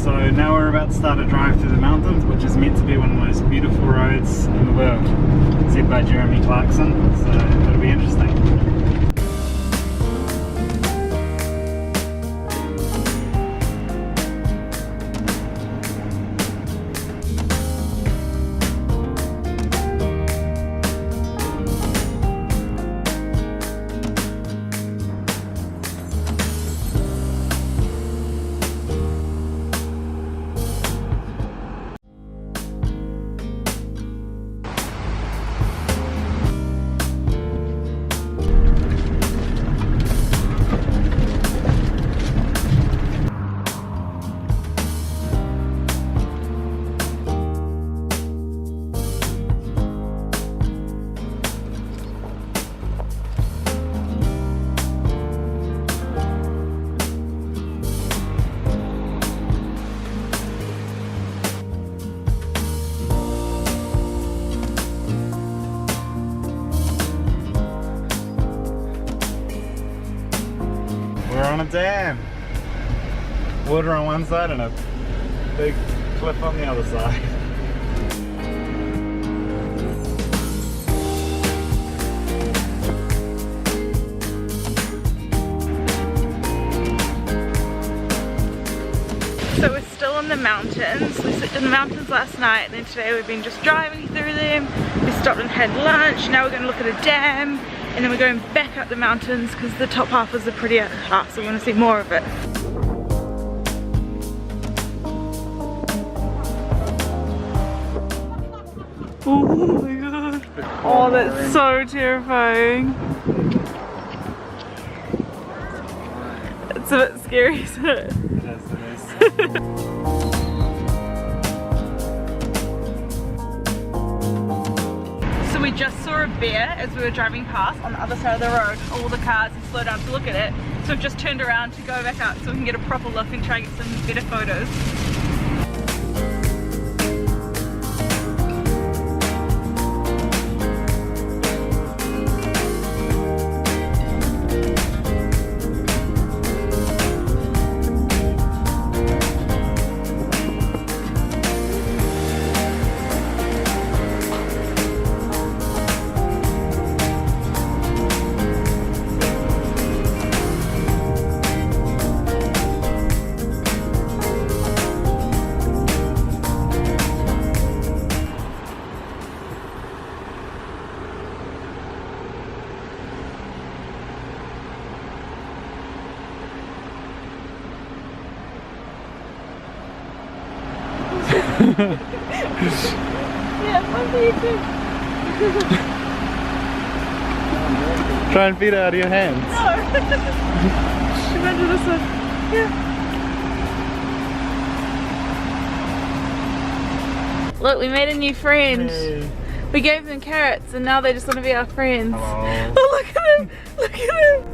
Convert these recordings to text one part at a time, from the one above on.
So now we're about to start a drive through the mountains, which is meant to be one of the most beautiful roads in the world, said by Jeremy Clarkson, so it'll be interesting. We're on a dam. Water on one side and a big cliff on the other side. So we're still in the mountains. We slept in the mountains last night, and then today we've been just driving through them. We stopped and had lunch. Now we're going to look at a dam, and then we're going back up the mountains because the top half is the prettier half, so we want to see more of it. Oh my god. Oh, that's so terrifying. It's a bit scary, isn't it? So we just saw a bear as we were driving past on the other side of the road. All the cars had slowed down to look at it. So we've just turned around to go back up so we can get a proper look and try and get some better photos. Yeah, one for you too. Try and feed it out of your hands. No. Imagine this one. Yeah. Look, we made a new friend. Hey. We gave them carrots and now they just want to be our friends. Hello. Oh, look at him! Look at him!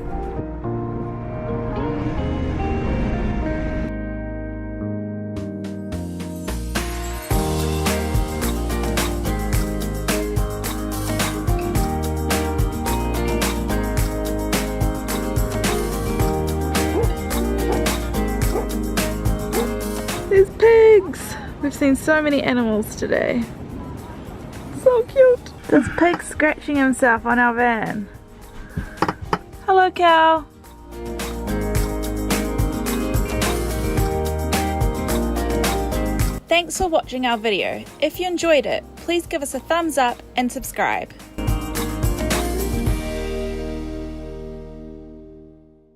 There's pigs! We've seen so many animals today. So cute! There's pig scratching himself on our van. Hello, cow! Thanks for watching our video. If you enjoyed it, please give us a thumbs up and subscribe.